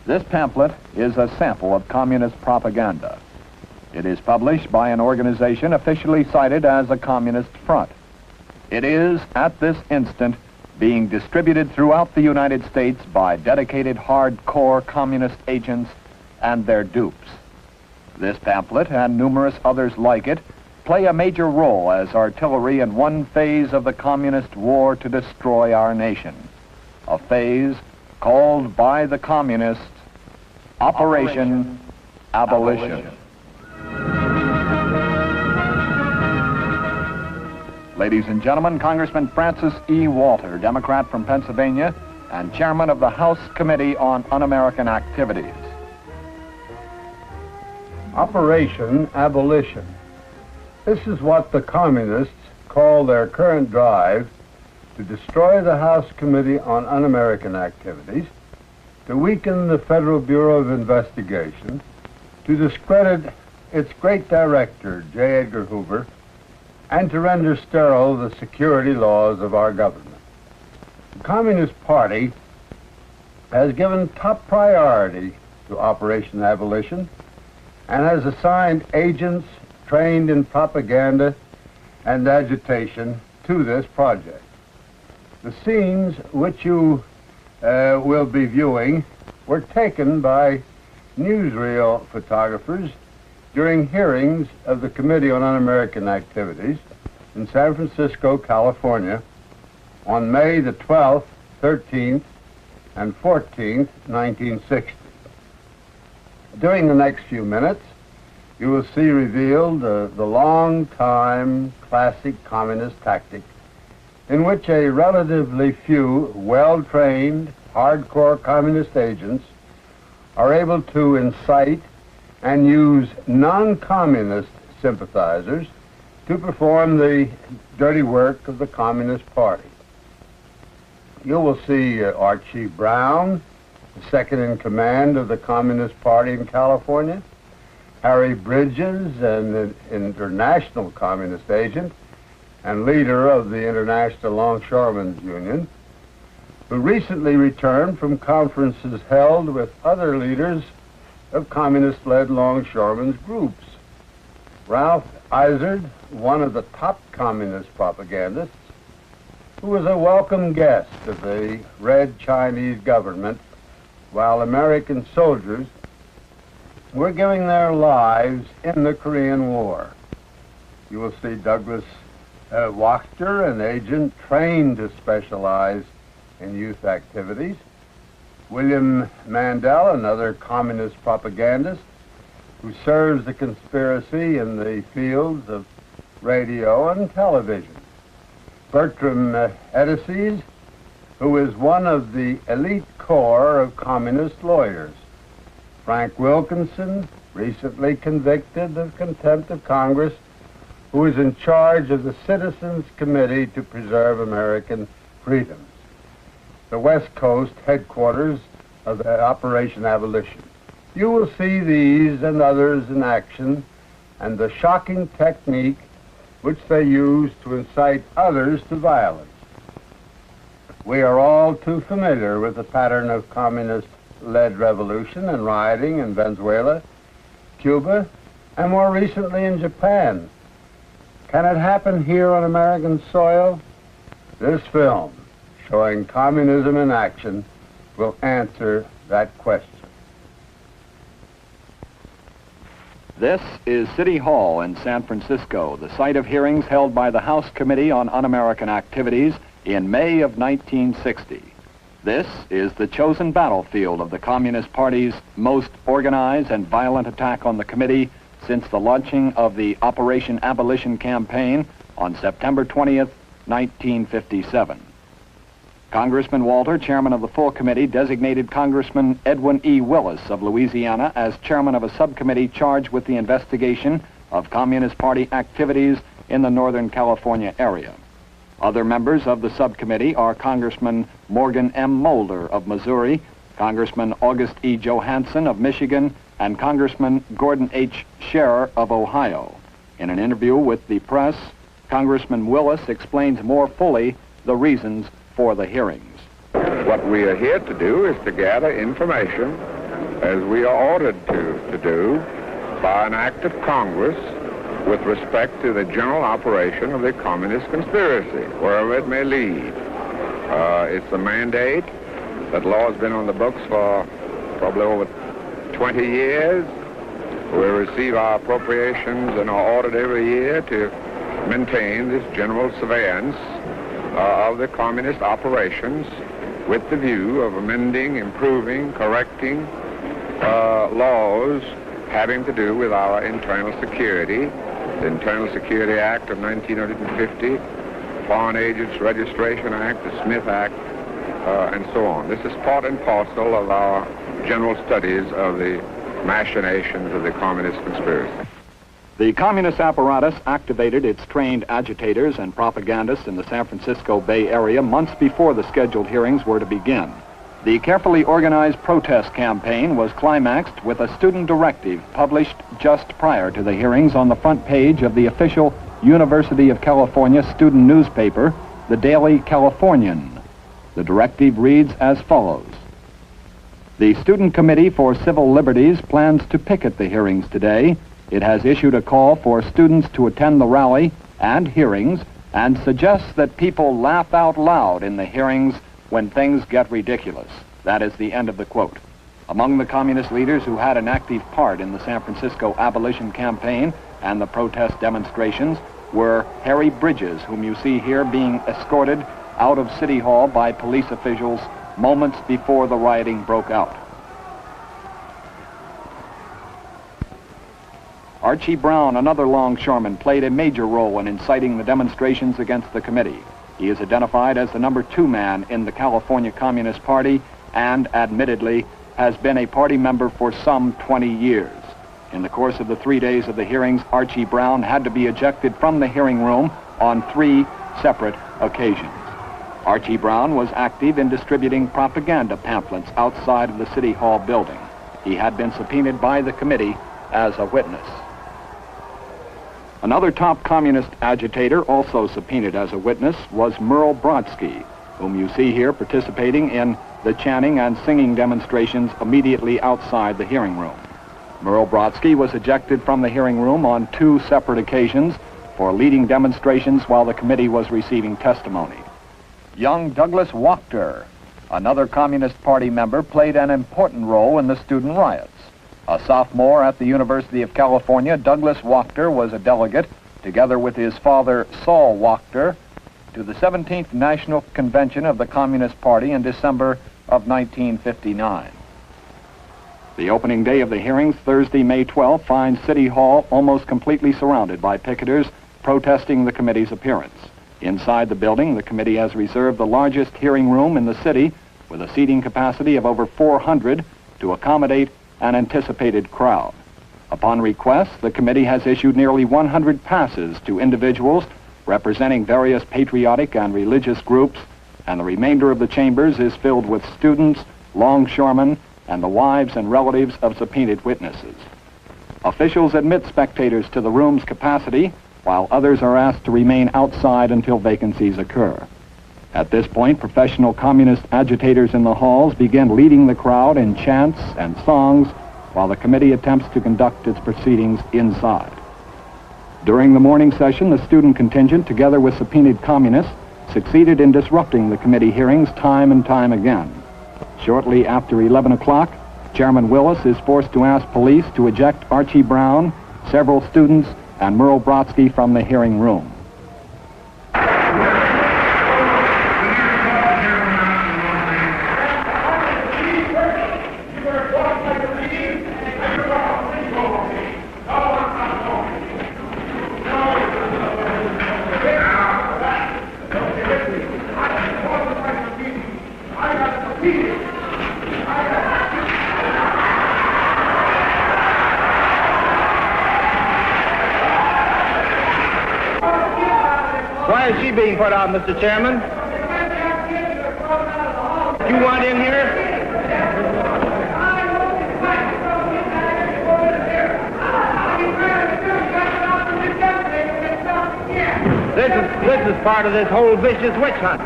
This pamphlet is a sample of communist propaganda. It is published by an organization officially cited as a communist front. It is, at this instant, being distributed throughout the United States by dedicated hardcore communist agents and their dupes. This pamphlet and numerous others like it play a major role as artillery in one phase of the communist war to destroy our nation, a phase called by the communists Operation Abolition. Ladies and gentlemen, Congressman Francis E. Walter, Democrat from Pennsylvania and chairman of the House Committee on Un-American Activities. Operation Abolition. This is what the communists call their current drive to destroy the House Committee on Un-American Activities, to weaken the Federal Bureau of Investigation, to discredit its great director, J. Edgar Hoover, and to render sterile the security laws of our government. The Communist Party has given top priority to Operation Abolition and has assigned agents trained in propaganda and agitation to this project. The scenes which you will be viewing were taken by newsreel photographers during hearings of the Committee on Un-American Activities in San Francisco, California, on May the 12th, 13th, and 14th, 1960. During the next few minutes, you will see revealed the long-time classic communist tactic in which a relatively few well-trained, hardcore communist agents are able to incite and use non-communist sympathizers to perform the dirty work of the Communist Party. You will see Archie Brown, the second in command of the Communist Party in California, Harry Bridges, an international communist agent and leader of the International Longshoremen's Union, who recently returned from conferences held with other leaders of communist-led longshoremen's groups. Ralph Izard, one of the top communist propagandists, who was a welcome guest of the Red Chinese government while American soldiers were giving their lives in the Korean War. You will see Douglas Wachter, an agent trained to specialize in youth activities, William Mandel, another communist propagandist who serves the conspiracy in the fields of radio and television, Bertram Edices, who is one of the elite corps of communist lawyers, Frank Wilkinson, recently convicted of contempt of Congress, who is in charge of the Citizens Committee to Preserve American Freedoms, the West Coast headquarters of Operation Abolition. You will see these and others in action and the shocking technique which they use to incite others to violence. We are all too familiar with the pattern of communist-led revolution and rioting in Venezuela, Cuba, and more recently in Japan. Can it happen here on American soil? This film, showing communism in action, will answer that question. This is City Hall in San Francisco, the site of hearings held by the House Committee on Un-American Activities in May of 1960. This is the chosen battlefield of the Communist Party's most organized and violent attack on the committee since the launching of the Operation Abolition campaign on September 20th, 1957. Congressman Walter, chairman of the full committee, designated Congressman Edwin E. Willis of Louisiana as chairman of a subcommittee charged with the investigation of Communist Party activities in the Northern California area. Other members of the subcommittee are Congressman Morgan M. Mulder of Missouri, Congressman August E. Johansson of Michigan, and Congressman Gordon H. Scherer of Ohio. In an interview with the press, Congressman Willis explains more fully the reasons for the hearings. What we are here to do is to gather information as we are ordered to do by an act of Congress with respect to the general operation of the communist conspiracy, wherever it may lead. It's a mandate. That law has been on the books for probably over 20 years. We receive our appropriations and are ordered every year to maintain this general surveillance of the communist operations with the view of amending, improving, correcting laws having to do with our internal security. The Internal Security Act of 1950, Foreign Agents Registration Act, the Smith Act, and so on. This is part and parcel of our general studies of the machinations of the communist conspiracy. The communist apparatus activated its trained agitators and propagandists in the San Francisco Bay Area months before the scheduled hearings were to begin. The carefully organized protest campaign was climaxed with a student directive published just prior to the hearings on the front page of the official University of California student newspaper, the Daily Californian. The directive reads as follows. The Student Committee for Civil Liberties plans to picket the hearings today. It has issued a call for students to attend the rally and hearings and suggests that people laugh out loud in the hearings when things get ridiculous. That is the end of the quote. Among the communist leaders who had an active part in the San Francisco Abolition campaign and the protest demonstrations were Harry Bridges, whom you see here being escorted out of City Hall by police officials moments before the rioting broke out. Archie Brown, another longshoreman, played a major role in inciting the demonstrations against the committee. He is identified as the number 2 man in the California Communist Party and, admittedly, has been a party member for some 20 years. In the course of the 3 days of the hearings, Archie Brown had to be ejected from the hearing room on 3 separate occasions. Archie Brown was active in distributing propaganda pamphlets outside of the City Hall building. He had been subpoenaed by the committee as a witness. Another top communist agitator also subpoenaed as a witness was Merle Brodsky, whom you see here participating in the chanting and singing demonstrations immediately outside the hearing room. Merle Brodsky was ejected from the hearing room on 2 separate occasions for leading demonstrations while the committee was receiving testimony. Young Douglas Wachter, another Communist Party member, played an important role in the student riots. A sophomore at the University of California, Douglas Wachter was a delegate, together with his father, Saul Wachter, to the 17th National Convention of the Communist Party in December of 1959. The opening day of the hearings, Thursday, May 12, finds City Hall almost completely surrounded by picketers protesting the committee's appearance. Inside the building, the committee has reserved the largest hearing room in the city with a seating capacity of over 400 to accommodate an anticipated crowd. Upon request, the committee has issued nearly 100 passes to individuals representing various patriotic and religious groups, and the remainder of the chambers is filled with students, longshoremen, and the wives and relatives of subpoenaed witnesses. Officials admit spectators to the room's capacity, while others are asked to remain outside until vacancies occur. At this point, professional communist agitators in the halls begin leading the crowd in chants and songs while the committee attempts to conduct its proceedings inside. During the morning session, the student contingent, together with subpoenaed communists, succeeded in disrupting the committee hearings time and time again. Shortly after 11 o'clock, Chairman Willis is forced to ask police to eject Archie Brown, several students, and Merle Brodsky from the hearing room. Why is she being put out, Mr. Chairman? You want in here? This is part of this whole vicious witch hunt.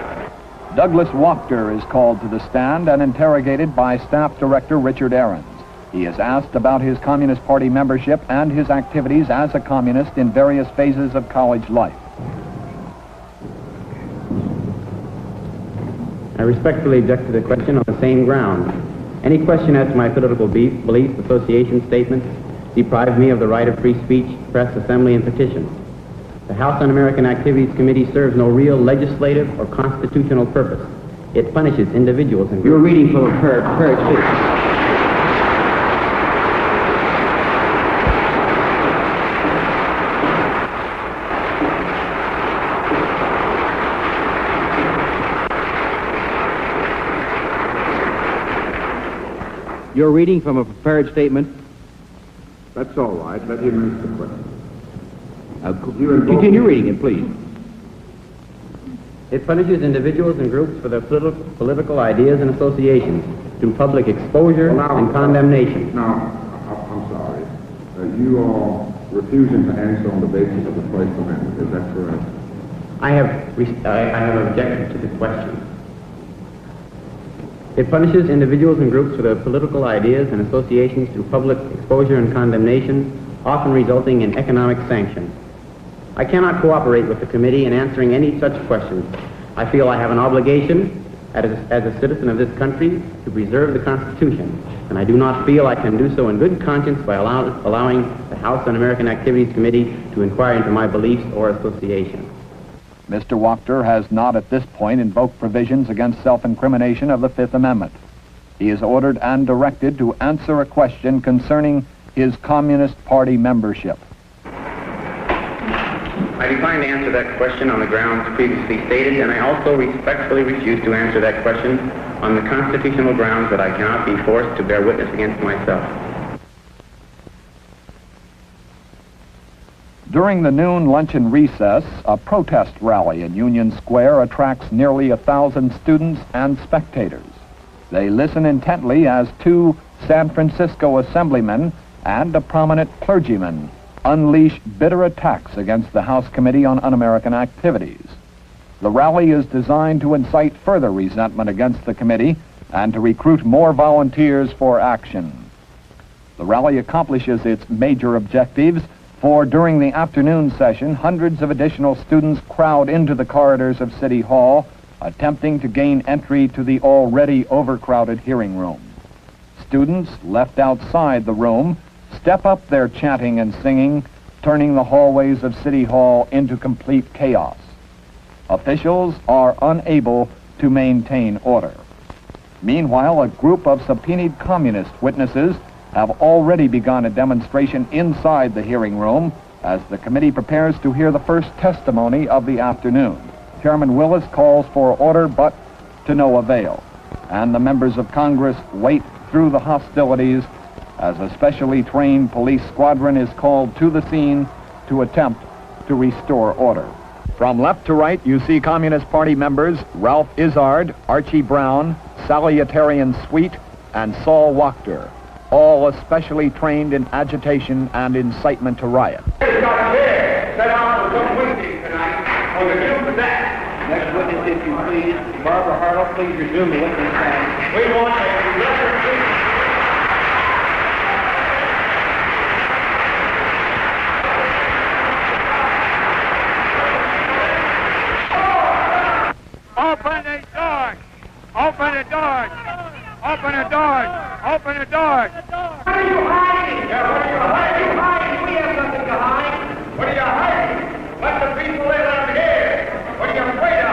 Douglas Wachter is called to the stand and interrogated by Staff Director Richard Ahrens. He is asked about his Communist Party membership and his activities as a communist in various phases of college life. I respectfully object to the question on the same ground. Any question as to my political beliefs, association statements, deprive me of the right of free speech, press, assembly, and petition. The House Un-American Activities Committee serves no real legislative or constitutional purpose. It punishes individuals and groups. You're reading from a purge citizen. You're reading from a prepared statement. That's all right. Let him answer the question. Continue reading it, please. It punishes individuals and groups for their political ideas and associations through public exposure and condemnation. Now, I'm sorry. You are refusing to answer on the basis of the First Amendment. Is that correct? I have objected to the question. It punishes individuals and groups for their political ideas and associations through public exposure and condemnation, often resulting in economic sanction. I cannot cooperate with the committee in answering any such questions. I feel I have an obligation as a citizen of this country to preserve the Constitution, and I do not feel I can do so in good conscience by allowing the House Un-American Activities Committee to inquire into my beliefs or association. Mr. Wachter has not at this point invoked provisions against self-incrimination of the Fifth Amendment. He is ordered and directed to answer a question concerning his Communist Party membership. I decline to answer that question on the grounds previously stated, and I also respectfully refuse to answer that question on the constitutional grounds that I cannot be forced to bear witness against myself. During the noon luncheon recess, a protest rally in Union Square attracts nearly 1,000 students and spectators. They listen intently as two San Francisco assemblymen and a prominent clergyman unleash bitter attacks against the House Committee on Un-American Activities. The rally is designed to incite further resentment against the committee and to recruit more volunteers for action. The rally accomplishes its major objectives, for during the afternoon session, hundreds of additional students crowd into the corridors of City Hall, attempting to gain entry to the already overcrowded hearing room. Students left outside the room step up their chanting and singing, turning the hallways of City Hall into complete chaos. Officials are unable to maintain order. Meanwhile, a group of subpoenaed communist witnesses have already begun a demonstration inside the hearing room as the committee prepares to hear the first testimony of the afternoon. Chairman Willis calls for order, but to no avail, and the members of Congress wait through the hostilities as a specially trained police squadron is called to the scene to attempt to restore order. From left to right, you see Communist Party members Ralph Izzard, Archie Brown, Salutarian Sweet, and Saul Wachter, all especially trained in agitation and incitement to riot. Set out for some witness tonight on the news of that. Next witness, if you please. Barbara Hartle, please resume the witness stand. We want a record, please. Open the door! Open the door! Open the door! Open the door! What are you hiding? What are you hiding? We have nothing to hide. What are you hiding? Let the people in out here. What are you afraid of?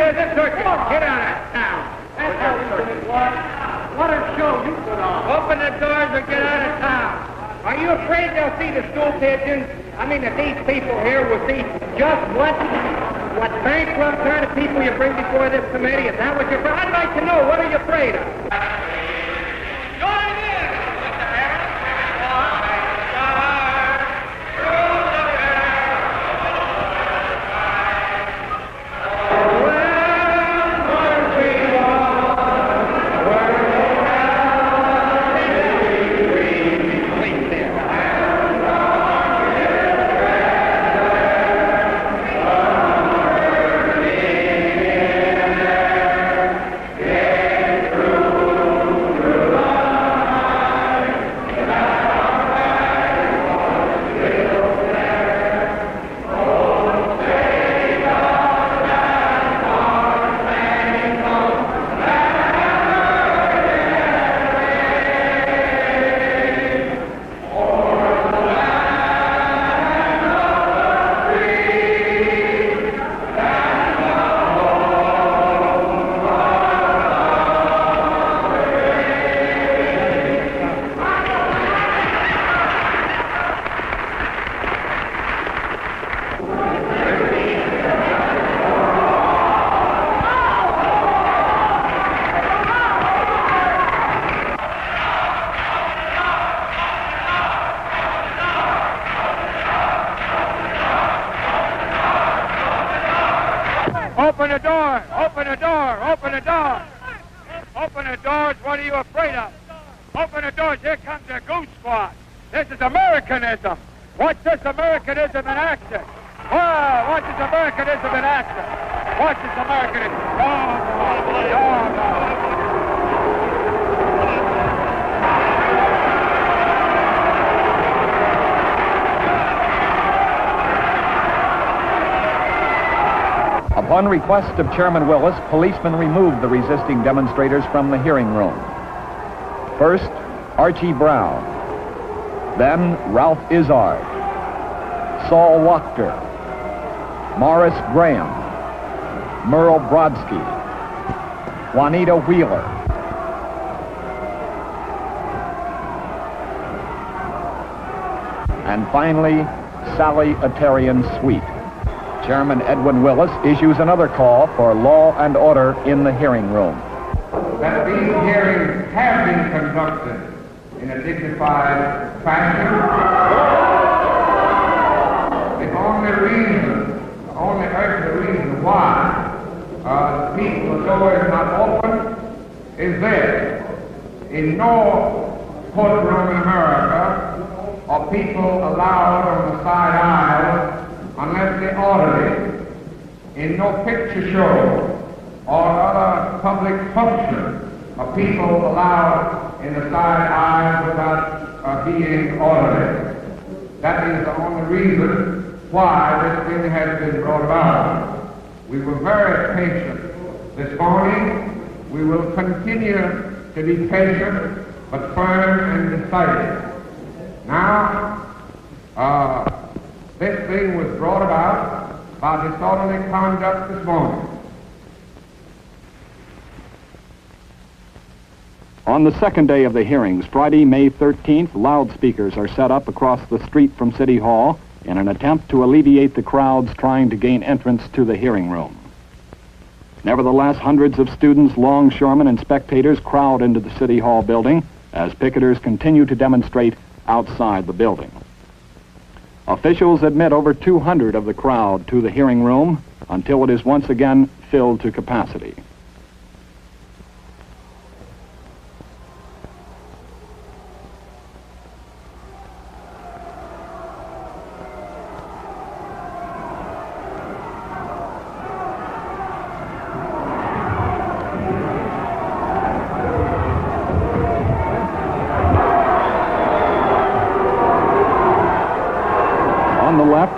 Where's the circus? Get out of town. What a show you put on. Open the doors or get out of town. Are you afraid they'll see the stool pigeons? I mean, if these people here will see just what bankrupt kind of people you bring before this committee, is that what you're afraid of? I'd like to know, what are you afraid of? Join in! Open the door! Open the door! Open the door! Open the doors! What are you afraid of? Open the doors! Here comes the goose squad! This is Americanism! Watch this Americanism in action! Wow! Watch this Americanism in action! Watch this Americanism! Upon request of Chairman Willis, policemen removed the resisting demonstrators from the hearing room. First, Archie Brown. Then, Ralph Izzard. Saul Wachter. Morris Graham. Merle Brodsky. Juanita Wheeler. And finally, Sally Atarian Sweet. Chairman Edwin Willis issues another call for law and order in the hearing room. That these hearings have been conducted in a dignified fashion. The only urgent reason why the door is not open is this. In no courtroom in America are people allowed on the side aisle unless they order it. In no picture show or other public function are people allowed in the side aisle without being ordered. That is the only reason why this thing has been brought about. We were very patient this morning. We will continue to be patient but firm and decisive. Now, this thing was brought about by disorderly conduct this morning. On the second day of the hearings, Friday, May 13th, loudspeakers are set up across the street from City Hall in an attempt to alleviate the crowds trying to gain entrance to the hearing room. Nevertheless, hundreds of students, longshoremen, and spectators crowd into the City Hall building as picketers continue to demonstrate outside the building. Officials admit over 200 of the crowd to the hearing room until it is once again filled to capacity.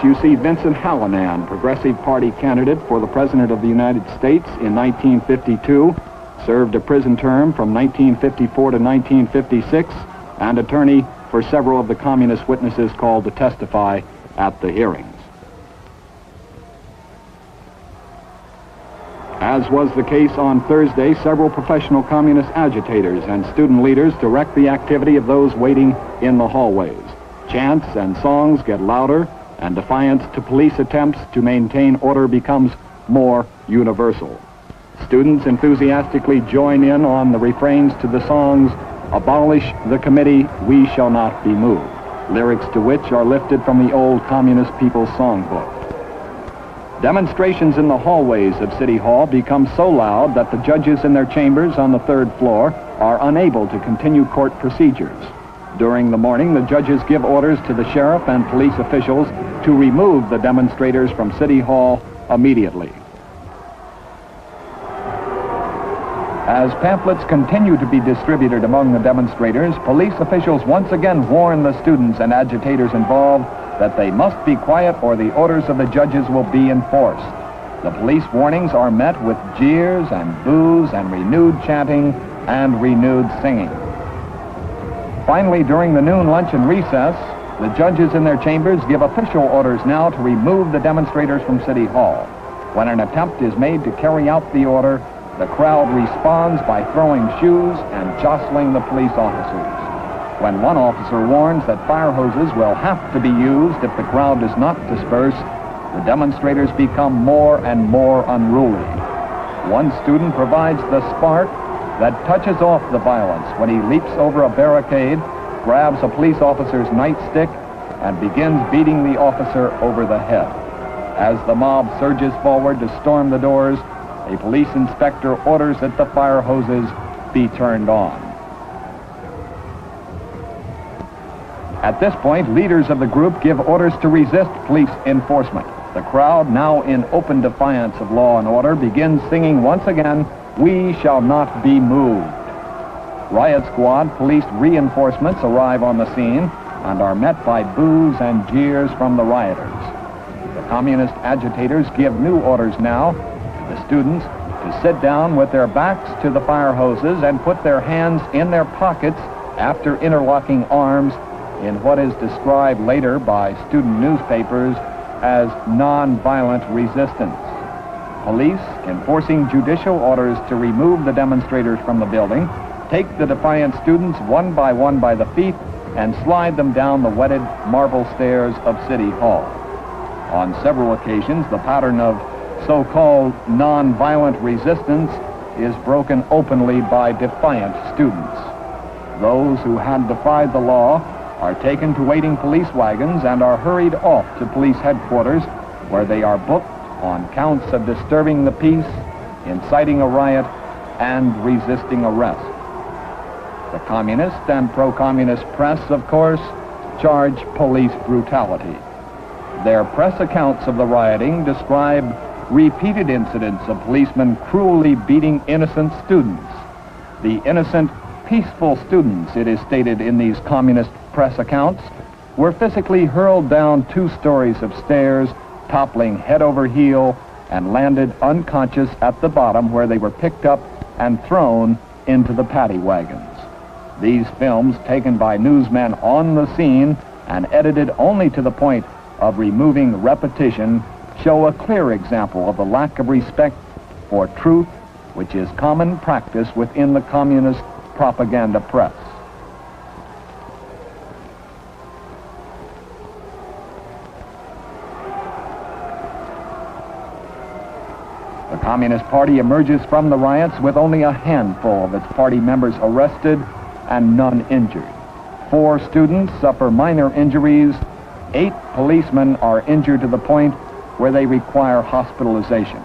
You see Vincent Hallinan, Progressive Party candidate for the President of the United States in 1952, served a prison term from 1954 to 1956, and attorney for several of the communist witnesses called to testify at the hearings. As was the case on Thursday, several professional communist agitators and student leaders direct the activity of those waiting in the hallways. Chants and songs get louder, and defiance to police attempts to maintain order becomes more universal. Students enthusiastically join in on the refrains to the songs, "Abolish the Committee, We Shall Not Be Moved," lyrics to which are lifted from the old Communist People's Songbook. Demonstrations in the hallways of City Hall become so loud that the judges in their chambers on the third floor are unable to continue court procedures. During the morning, the judges give orders to the sheriff and police officials to remove the demonstrators from City Hall immediately. As pamphlets continue to be distributed among the demonstrators, police officials once again warn the students and agitators involved that they must be quiet or the orders of the judges will be enforced. The police warnings are met with jeers and boos and renewed chanting and renewed singing. Finally, during the noon luncheon recess, the judges in their chambers give official orders now to remove the demonstrators from City Hall. When an attempt is made to carry out the order, the crowd responds by throwing shoes and jostling the police officers. When one officer warns that fire hoses will have to be used if the crowd does not disperse, the demonstrators become more and more unruly. One student provides the spark that touches off the violence when he leaps over a barricade, grabs a police officer's nightstick, and begins beating the officer over the head. As the mob surges forward to storm the doors, a police inspector orders that the fire hoses be turned on. At this point, leaders of the group give orders to resist police enforcement. The crowd, now in open defiance of law and order, begins singing once again, "We shall not be moved." Riot squad police reinforcements arrive on the scene and are met by boos and jeers from the rioters. The communist agitators give new orders now to the students to sit down with their backs to the fire hoses and put their hands in their pockets after interlocking arms in what is described later by student newspapers as nonviolent resistance. Police, enforcing judicial orders to remove the demonstrators from the building, take the defiant students one by the feet and slide them down the wetted marble stairs of City Hall. On several occasions, the pattern of so-called nonviolent resistance is broken openly by defiant students. Those who had defied the law are taken to waiting police wagons and are hurried off to police headquarters, where they are booked on counts of disturbing the peace, inciting a riot, and resisting arrest. The communist and pro-communist press, of course, charge police brutality. Their press accounts of the rioting describe repeated incidents of policemen cruelly beating innocent students. The innocent, peaceful students, it is stated in these communist press accounts, were physically hurled down 2 stories of stairs, toppling head over heel, and landed unconscious at the bottom, where they were picked up and thrown into the paddy wagons. These films, taken by newsmen on the scene and edited only to the point of removing repetition, show a clear example of the lack of respect for truth, which is common practice within the communist propaganda press. The Communist Party emerges from the riots with only a handful of its party members arrested and none injured. 4 students suffer minor injuries. 8 policemen are injured to the point where they require hospitalization.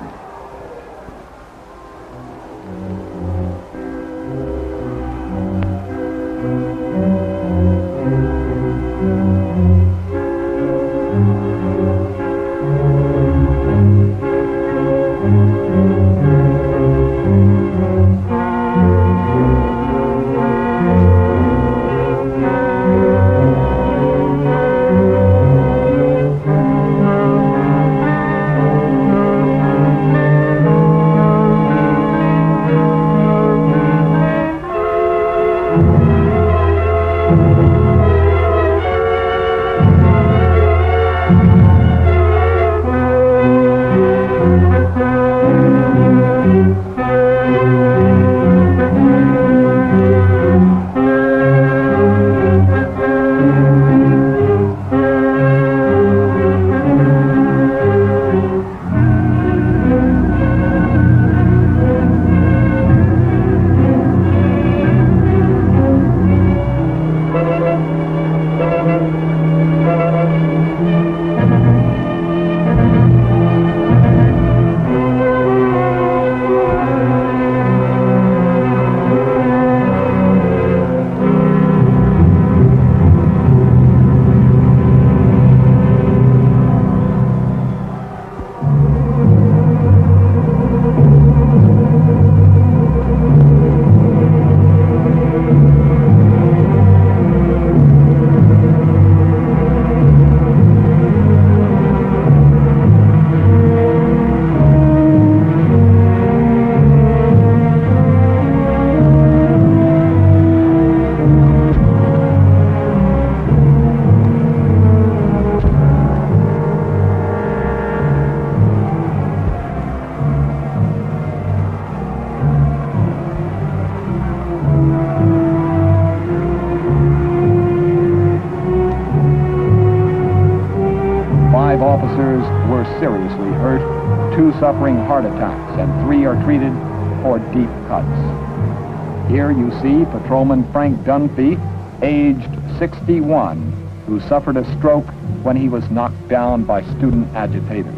seriously hurt, 2 suffering heart attacks, and 3 are treated for deep cuts. Here you see Patrolman Frank Dunphy, aged 61, who suffered a stroke when he was knocked down by student agitators.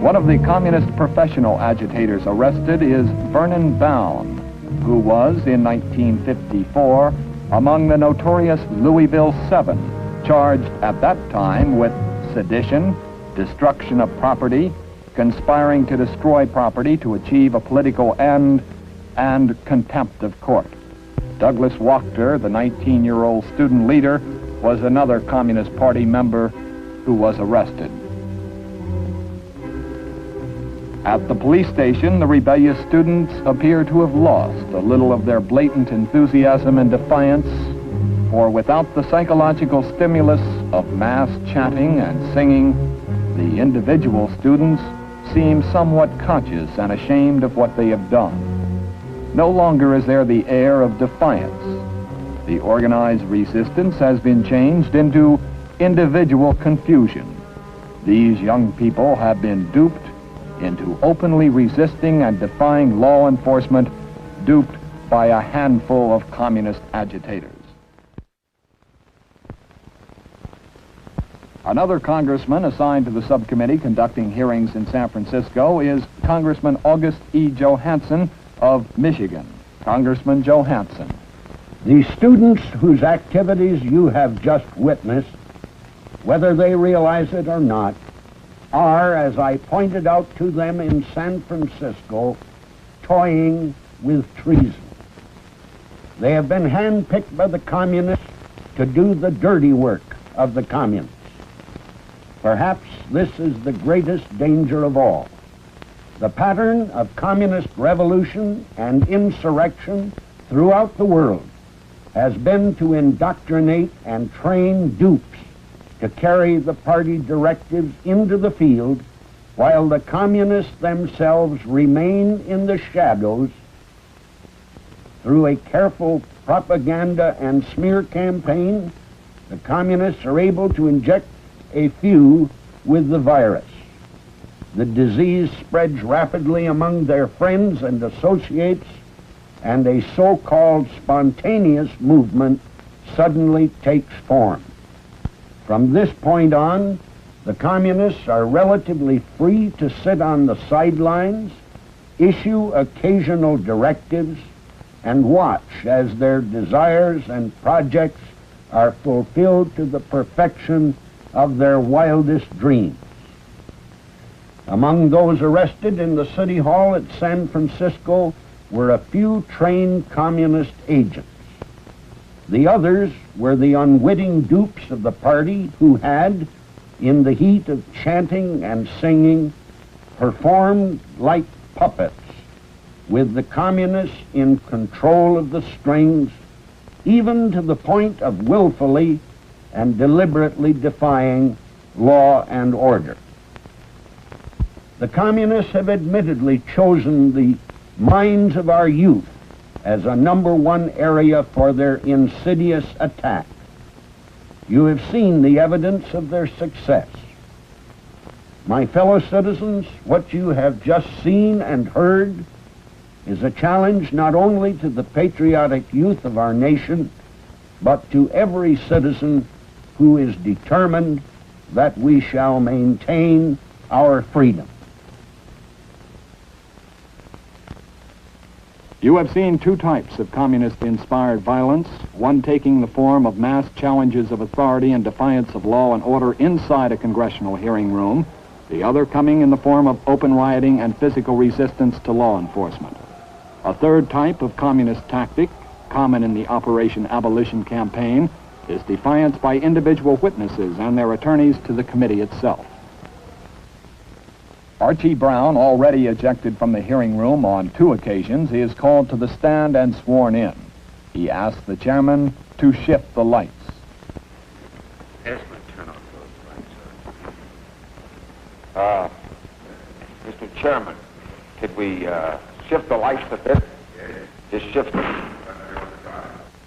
One of the communist professional agitators arrested is Vernon Bound, who was, in 1954, among the notorious Louisville Seven, charged at that time with sedition, destruction of property, conspiring to destroy property to achieve a political end, and contempt of court. Douglas Wachter, the 19-year-old student leader, was another Communist Party member who was arrested. At the police station, the rebellious students appear to have lost a little of their blatant enthusiasm and defiance, for without the psychological stimulus of mass chanting and singing, the individual students seem somewhat conscious and ashamed of what they have done. No longer is there the air of defiance. The organized resistance has been changed into individual confusion. These young people have been duped into openly resisting and defying law enforcement, duped by a handful of communist agitators. Another congressman assigned to the subcommittee conducting hearings in San Francisco is Congressman August E. Johansson of Michigan. Congressman Johansson. The students whose activities you have just witnessed, whether they realize it or not, are, as I pointed out to them in San Francisco, toying with treason. They have been handpicked by the communists to do the dirty work of the communists. Perhaps this is the greatest danger of all. The pattern of communist revolution and insurrection throughout the world has been to indoctrinate and train dupes to carry the party directives into the field, while the communists themselves remain in the shadows. Through a careful propaganda and smear campaign, the communists are able to inject a few with the virus. The disease spreads rapidly among their friends and associates, and a so-called spontaneous movement suddenly takes form. From this point on, the communists are relatively free to sit on the sidelines, issue occasional directives, and watch as their desires and projects are fulfilled to the perfection of their wildest dreams. Among those arrested in the City Hall at San Francisco were a few trained communist agents. The others were the unwitting dupes of the party who had, in the heat of chanting and singing, performed like puppets, with the communists in control of the strings, even to the point of willfully and deliberately defying law and order. The communists have admittedly chosen the minds of our youth as a #1 area for their insidious attack. You have seen the evidence of their success. My fellow citizens, what you have just seen and heard is a challenge not only to the patriotic youth of our nation, but to every citizen who is determined that we shall maintain our freedom. You have seen 2 types of communist-inspired violence, one taking the form of mass challenges of authority and defiance of law and order inside a congressional hearing room, the other coming in the form of open rioting and physical resistance to law enforcement. A third type of communist tactic, common in the Operation Abolition campaign, is defiance by individual witnesses and their attorneys to the committee itself. Archie Brown, already ejected from the hearing room on 2 occasions, is called to the stand and sworn in. He asks the chairman to shift the lights. Esmond, turn off those lights, sir. Mr. Chairman, could we shift the lights a bit? Just shift them.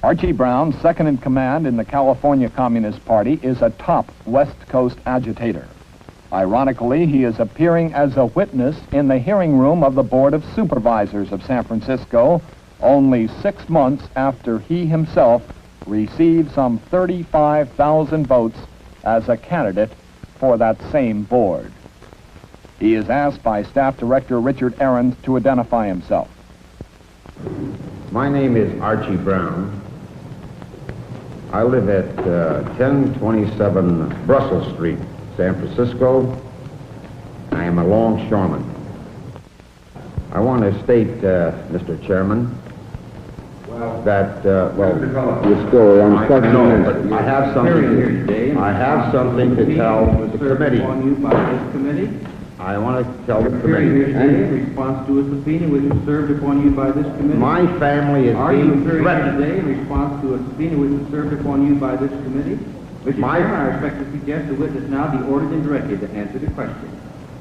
Archie Brown, second in command in the California Communist Party, is a top West Coast agitator. Ironically, he is appearing as a witness in the hearing room of the Board of Supervisors of San Francisco only 6 months after he himself received some 35,000 votes as a candidate for that same board. He is asked by Staff Director Richard Ahrens to identify himself. My name is Archie Brown. I live at 1027 Brussels Street, San Francisco. I am a longshoreman. I want to state, Mr. Chairman, that, Your story on question and answer. I have something to tell the committee. I want to tell the committee. In response to a subpoena which was served upon you by this committee. My family is being threatened. Today in response to a subpoena which was served upon you by this committee. Mr. Chairman, I respect to suggest the witness now be ordered and directed to answer the question.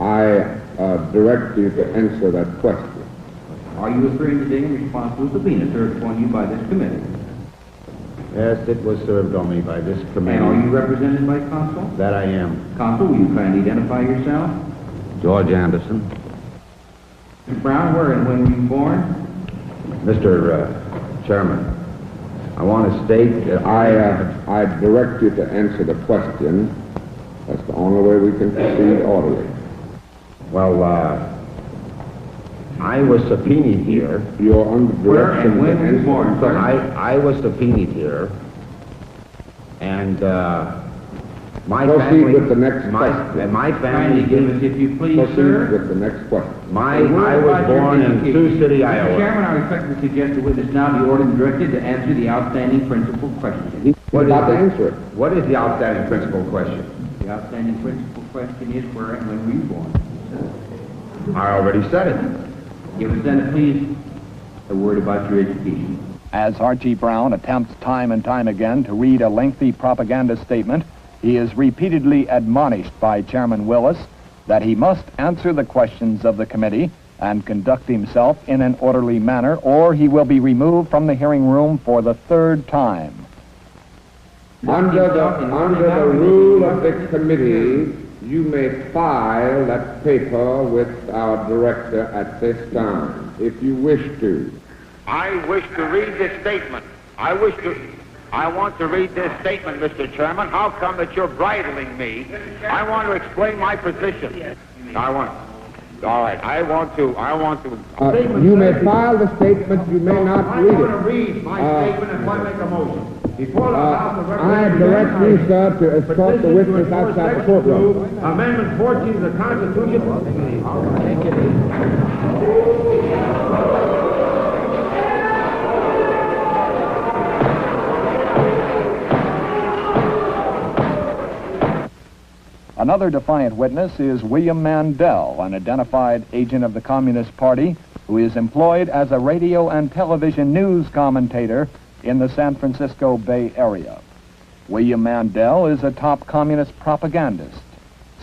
I direct you to answer that question. Are you appearing today in response to a subpoena served upon you by this committee? Yes, it was served on me by this committee. And are you represented by counsel? That I am. Counsel, will you kindly identify yourself? George Anderson. Mr. Brown, where and when were you born? Mr. Chairman, I want to state that I direct you to answer the question. That's the only way we can proceed orderly. Well, I was subpoenaed here. You're under Where direction and to when were you answer born, the sir? question. I was subpoenaed here, and my Proceed family... with the next question. My Kindly family... give us, if you please, Proceed sir. with the next question. I was born in Sioux City, Mr. Iowa. Chairman, I respect to suggest the witness now be ordered and directed to answer the outstanding principal question. He's about to answer it. What is the outstanding principal question? The outstanding principal question is where and when were you born? I already said it. Give us then, please, a word about your education. As Archie Brown attempts time and time again to read a lengthy propaganda statement, he is repeatedly admonished by Chairman Willis that he must answer the questions of the committee and conduct himself in an orderly manner, or he will be removed from the hearing room for the third time. Under the rule of the committee, you may file that paper with our director at this time, if you wish to. I wish to read this statement. I want to read this statement, Mr. Chairman. How come that you're bridling me? I want to explain my position. All right, I want to. You may file the statement, you may not read I'm going to it. read my statement if I make a motion. Before the House of I direct you, sir, to escort the witness outside the courtroom. Amendment 14 of the Constitution. Another defiant witness is William Mandel, an identified agent of the Communist Party who is employed as a radio and television news commentator in the San Francisco Bay Area. William Mandel is a top communist propagandist,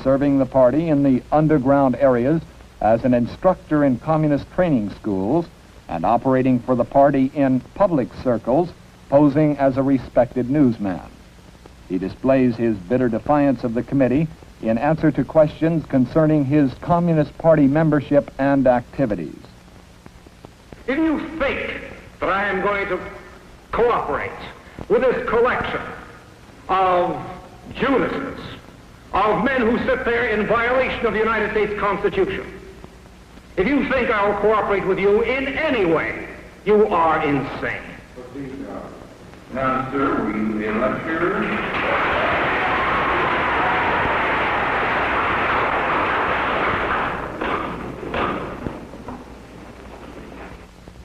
serving the party in the underground areas as an instructor in communist training schools and operating for the party in public circles, posing as a respected newsman. He displays his bitter defiance of the committee in answer to questions concerning his Communist Party membership and activities. If you think that I am going to cooperate with this collection of Judases, of men who sit there in violation of the United States Constitution, if you think I will cooperate with you in any way, you are insane. Now, sir, will you be a lecturer?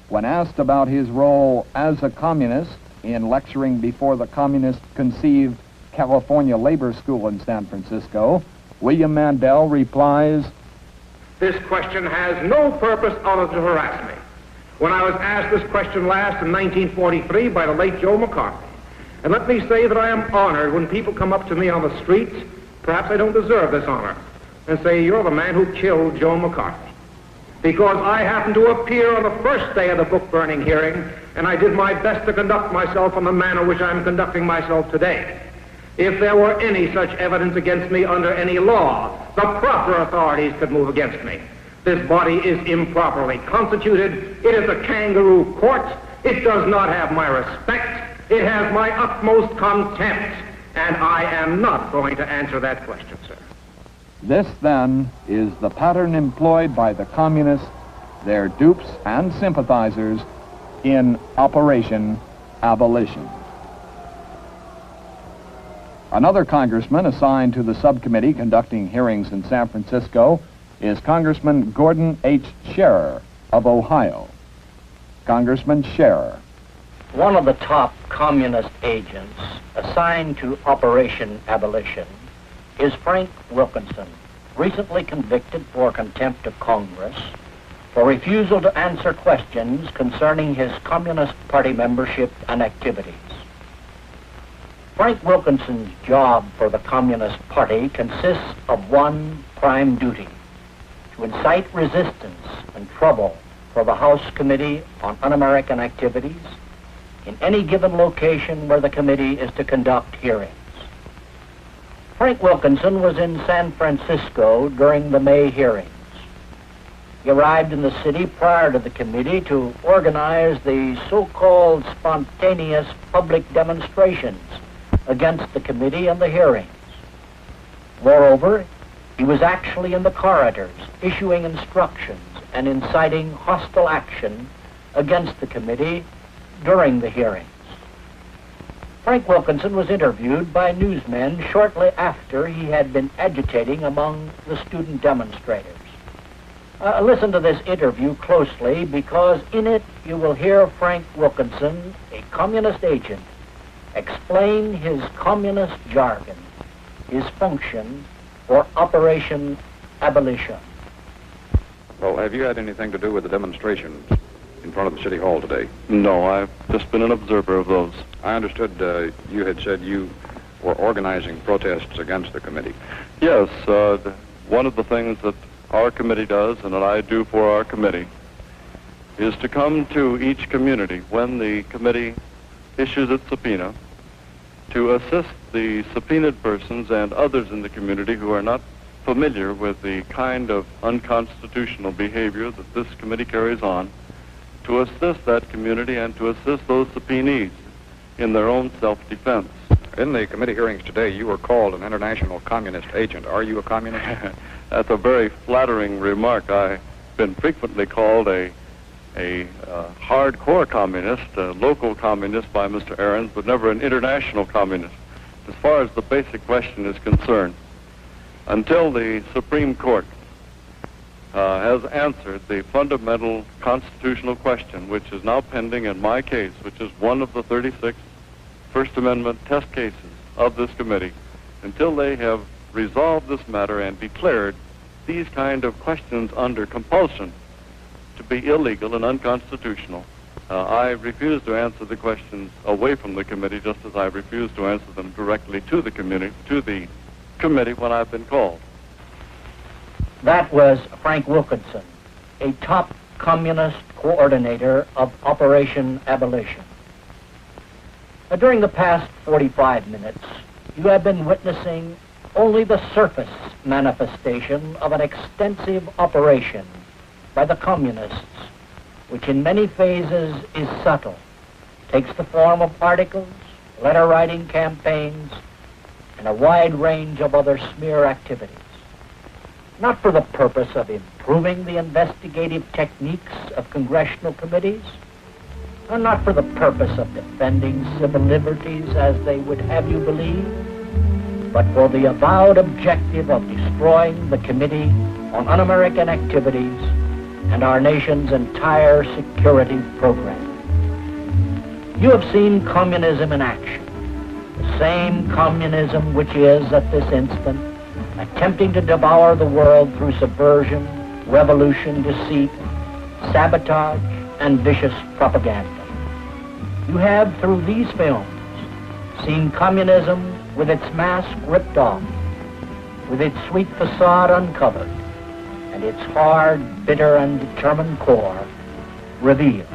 When asked about his role as a communist in lecturing before the communist-conceived California Labor School in San Francisco, William Mandel replies, This question has no purpose other than to harass me. When I was asked this question last in 1943 by the late Joe McCarthy, And let me say that I am honored when people come up to me on the streets, perhaps I don't deserve this honor, and say, you're the man who killed Joe McCarthy. Because I happened to appear on the first day of the book-burning hearing, and I did my best to conduct myself in the manner which I'm conducting myself today. If there were any such evidence against me under any law, the proper authorities could move against me. This body is improperly constituted. It is a kangaroo court. It does not have my respect. It has my utmost contempt. And I am not going to answer that question, sir. This, then, is the pattern employed by the communists, their dupes and sympathizers in Operation Abolition. Another congressman assigned to the subcommittee conducting hearings in San Francisco is Congressman Gordon H. Scherer of Ohio. Congressman Scherer. One of the top communist agents assigned to Operation Abolition is Frank Wilkinson, recently convicted for contempt of Congress for refusal to answer questions concerning his Communist Party membership and activities. Frank Wilkinson's job for the Communist Party consists of one prime duty: to incite resistance and trouble for the House Committee on Un-American Activities in any given location where the committee is to conduct hearings. Frank Wilkinson was in San Francisco during the May hearings. He arrived in the city prior to the committee to organize the so-called spontaneous public demonstrations against the committee and the hearings. Moreover, he was actually in the corridors issuing instructions and inciting hostile action against the committee during the hearings. Frank Wilkinson was interviewed by newsmen shortly after he had been agitating among the student demonstrators. Listen to this interview closely, because in it you will hear Frank Wilkinson, a communist agent, explain his communist jargon, his function for Operation Abolition. Well, have you had anything to do with the demonstrations in front of the City Hall today? No, I've just been an observer of those. I understood you had said you were organizing protests against the committee. Yes, one of the things that our committee does and that I do for our committee is to come to each community when the committee issues its subpoena to assist the subpoenaed persons and others in the community who are not familiar with the kind of unconstitutional behavior that this committee carries on, to assist that community and to assist those subpoenees in their own self-defense. In the committee hearings today, you were called an international communist agent. Are you a communist? That's a very flattering remark. I've been frequently called a hardcore communist, a local communist by Mr. Ahrens, but never an international communist. As far as the basic question is concerned, until the Supreme Court has answered the fundamental constitutional question, which is now pending in my case, which is one of the 36 First Amendment test cases of this committee, until they have resolved this matter and declared these kind of questions under compulsion to be illegal and unconstitutional, I refuse to answer the questions away from the committee, just as I refuse to answer them directly to the committee when I've been called. That was Frank Wilkinson, a top communist coordinator of Operation Abolition. During the past 45 minutes, you have been witnessing only the surface manifestation of an extensive operation by the communists, which in many phases is subtle, takes the form of articles, letter-writing campaigns, and a wide range of other smear activities. Not for the purpose of improving the investigative techniques of congressional committees, and not for the purpose of defending civil liberties as they would have you believe, but for the avowed objective of destroying the Committee on Un-American Activities and our nation's entire security program. You have seen communism in action, the same communism which is, at this instant, attempting to devour the world through subversion, revolution, deceit, sabotage, and vicious propaganda. You have, through these films, seen communism with its mask ripped off, with its sweet facade uncovered, and its hard, bitter, and determined core revealed.